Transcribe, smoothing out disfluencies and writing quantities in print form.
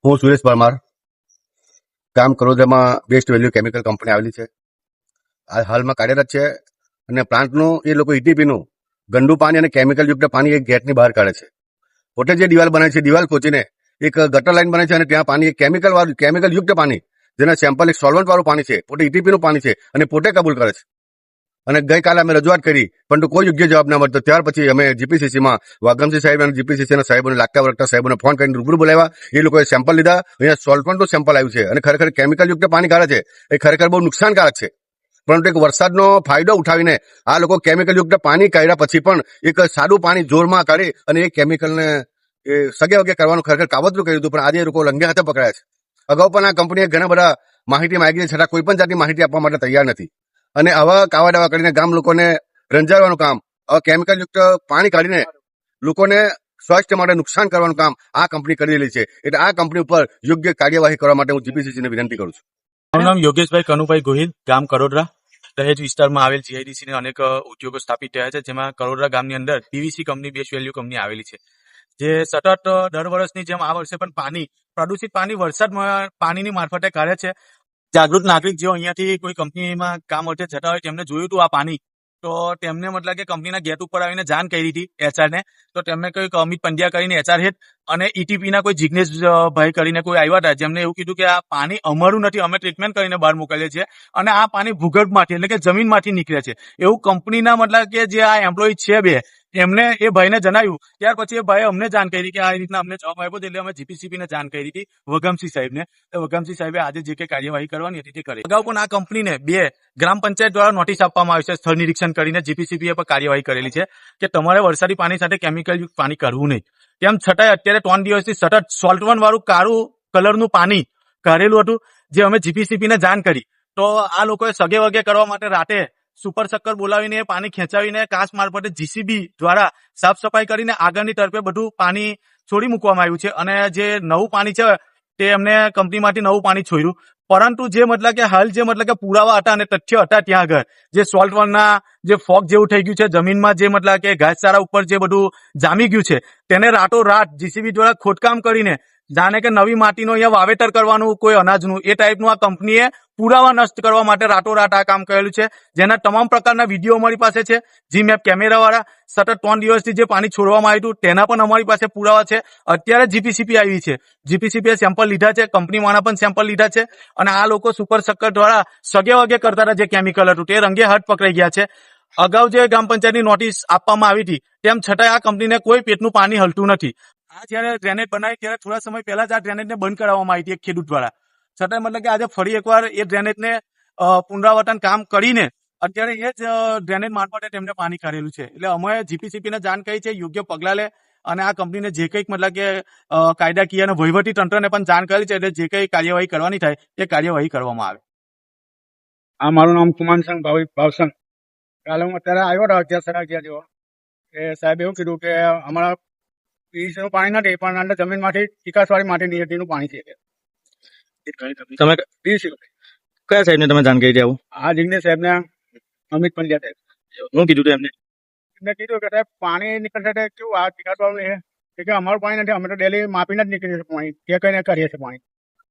હું સુરેશ પરમાર, ગામ કરોદરામાં best value chemical company આવેલી છે. આ હાલમાં કાર્યરત છે અને પ્લાન્ટનું એ લોકો ઈટીપીનું ગંદુ પાણી અને કેમિકલયુક્ત પાણી એક ગેટની બહાર કાઢે છે. પોતે જે દિવાલ બનાવે છે, દિવાલ પહોંચીને એક ગટર લાઈન બને છે અને ત્યાં પાણી કેમિકલયુક્ત પાણી, જેના સેમ્પલ એક સોલ્વન્ટ વાળું પાણી છે, પોતે ઈટીપીનું પાણી છે અને પોતે કબૂલ કરે છે. અને ગઈકાલે અમે રજૂઆત કરી, પરંતુ કોઈ યોગ્ય જવાબ ના મળતો. ત્યાર પછી અમે જીપીસીસીમાં વાઘમસિંહ સાહેબ અને જીપીસીસીના સાહેબોને લાગતા વળગતા સાહેબોને ફોન કરીને રૂબરૂ બોલાવ્યા. એ લોકોએ સેમ્પલ લીધા. અહીંયા સોલ્વન્ટનું સેમ્પલ આવ્યું છે અને ખરેખર કેમિકલયુક્ત પાણી કાઢે છે. એ ખરેખર બહુ નુકસાનકારક છે. પરંતુ એક વરસાદનો ફાયદો ઉઠાવીને આ લોકો કેમિકલયુક્ત પાણી કાઢ્યા પછી પણ એક સાદું પાણી જોરમાં કાઢી અને એ કેમિકલને એ સગે વગે કરવાનું ખરેખર કાવતરું કર્યું હતું. પણ આજે એ લોકો લંગે હાથે પકડાયા છે. અગાઉ પણ આ કંપનીએ ઘણા બધા માહિતી માંગી છે, છતાં કોઈ પણ જાતની માહિતી આપવા માટે તૈયાર નથી. અને આવા કાવા દાવા કરીને ગામ લોકોને રંજાડવાનું કામ, આવા કેમિકલયુક્ત પાણી કાઢીને લોકોને સ્વાસ્થ્ય માટે નુકસાન કરવાનું કામ આ કંપની કરી રહેલી છે. એટલે આ કંપની ઉપર યોગ્ય કાર્યવાહી કરવા માટે હું જીપીસીસીને વિનંતી કરું છું. મારું નામ યોગેશભાઈ કનુભાઈ ગોહિલ, ગામ કરોડરા. દહેજ વિસ્તારમાં આવેલ જીઆઈડીસી અનેક ઉદ્યોગો સ્થાપિત થયા છે, જેમાં કરોડરા ગામની અંદર PVC company, best value company આવેલી છે, જે સતત દર વર્ષની જેમ આ વર્ષે પણ પ્રદૂષિત પાણી વરસાદમાં પાણીની મારફતે કાઢે છે. જાગૃત નાગરિક જેઓ અહીંયાથી કોઈ કંપનીમાં કામ અર્થે જતા હોય તેમને જોયું હતું આ પાણી, તો તેમને મતલબ કે કંપનીના ગેટ ઉપર આવીને જાણ કરી હતી એચઆરને. તો તેમને કંઈક અમિત પંડ્યા કરીને એચઆર હેડ અને ઈટીપીના કોઈ જિગ્નેશ ભાઈ કરીને કોઈ આવ્યા હતા, જેમને એવું કીધું કે આ પાણી અમારું નથી, અમે ટ્રીટમેન્ટ કરીને બહાર મોકલીએ છીએ અને આ પાણી ભૂગર્ભમાંથી એટલે કે જમીનમાંથી નીકળે છે, એવું કંપનીના મતલબ કે જે આ એમ્પ્લોય છે બે એમને એ ભાઈને જણાવ્યું. ત્યાર પછી એ ભાઈએ અમને જાણ કરી કે આ રીતના અમને જવાબ આપ્યો, એટલે અમે જીપીસીબીને જાણ કરી હતી, વઘમસિંહ સાહેબને. વઘમસિંહ સાહેબે આજે જે કંઈ કાર્યવાહી કરવાની હતી તે કરી. અગાઉ પણ આ કંપનીને 2 ગ્રામ પંચાયત દ્વારા નોટિસ આપવામાં આવી છે, સ્થળ નિરીક્ષણ કરીને જીપીસીબીએ પર કાર્યવાહી કરેલી છે કે તમારે વરસાદી પાણી સાથે કેમિકલયુક્ત પાણી કરવું નહીં. તેમ છતાંય અત્યારે 3 દિવસથી સતત સોલ્ટવન વાળું કાળું કલરનું પાણી કાઢેલું હતું, જે અમે જીપીસીબીને જાણ કરી. તો આ લોકોએ સગે વગે કરવા માટે રાતે સુપર શક્કર બોલાવીને પાણી ખેંચાવીને કાચ મારફતે જીસીબી દ્વારા સાફ સફાઈ કરીને આગળની તરફે બધું પાણી છોડી મૂકવામાં આવ્યું છે. અને જે નવું પાણી છે તે એમને કંપનીમાંથી નવું પાણી છોડ્યું. પરંતુ જે મતલબ કે હાલ જે મતલબ કે પુરાવા હતા અને તથ્ય હતા ત્યાં આગળ જે સોલ્ટવનના જે ફોગ જેવું થઈ ગયું છે જમીનમાં, જે મતલબ કે ઘાસચારા ઉપર જે બધું જામી ગયું છે, તેને રાતોરાત જીસીબી દ્વારા ખોદકામ કરીને જાણે કે નવી માટીનું અહીંયા વાવેતર કરવાનું કોઈ અનાજનું, એ ટાઈપનું આ કંપનીએ પુરાવા નષ્ટ કરવા માટે રાતોરાત આ કામ કરેલું છે, જેના તમામ પ્રકારના વિડીયો અમારી પાસે છે. જીમેપ કેમેરાવાળા સતત 3 દિવસથી જે પાણી છોડવામાં આવ્યું હતું તેના પણ અમારી પાસે પુરાવા છે. અત્યારે જીપીસીબી આવી છે, જીપીસીબીએ સેમ્પલ લીધા છે, કંપનીવાળા પણ સેમ્પલ લીધા છે અને આ લોકો સુપર શક્કર દ્વારા સગે વગે કરતા હતા જે કેમિકલ હતું તે રંગે હાથ પકડાઈ ગયા છે. અગાઉ જે ગ્રામ પંચાયતની નોટિસ આપવામાં આવી હતી તેમ છતાંય આ કંપનીને કોઈ પેટનું પાણી હલતું નથી. આ જયારે ડ્રેનેજ બનાવી ત્યારે થોડા સમય પહેલા જ આ ડ્રેનેજને બંધ કરાવવામાં આવી હતી એક ખેડૂત દ્વારા, છતાંય મતલબ કે આજે ફરી એકવાર એ ડ્રેનેજને પુનરાવર્તન કામ કરીને અત્યારે એ જ ડ્રેનેજ મારફતે તેમને પાણી કાઢેલું છે. એટલે અમે જીપીસીબીને જાણ કરી છે, યોગ્ય પગલાં લે અને આ કંપનીને જે કંઈક મતલબ કે કાયદાકીય અને વહીવટી તંત્રને પણ જાણ કરી છે, એટલે જે કંઈ કાર્યવાહી કરવાની થાય એ કાર્યવાહી કરવામાં આવે. આ મારું નામ કુમાનસંગ ભાવસંગ. કાલે હું અત્યારે આવ્યો હતો અગિયાર સાડા 11 જેવો, એ સાહેબ એવું કીધું કે અમારા પીવીસીનું પાણી નથી, પણ અંદર જમીનમાંથી ચીકાસવાળી માટી નીકળીનું પાણી છે. તમે પીવીસી કયા સાહેબને તમે જાણ કરી આવું? આ જિગ્નેશ સાહેબને અમિત પંડ્યા સાહેબ, શું કીધું હતું એમને કીધું કે સાહેબ પાણી નીકળશે તે કેવું આ ચીકાસવાળું છે કે અમારું પાણી નથી, અમે તો ડેલી માપીને જ નીકળીએ છીએ પાણી, તે કઈને કરીએ છીએ પાણી.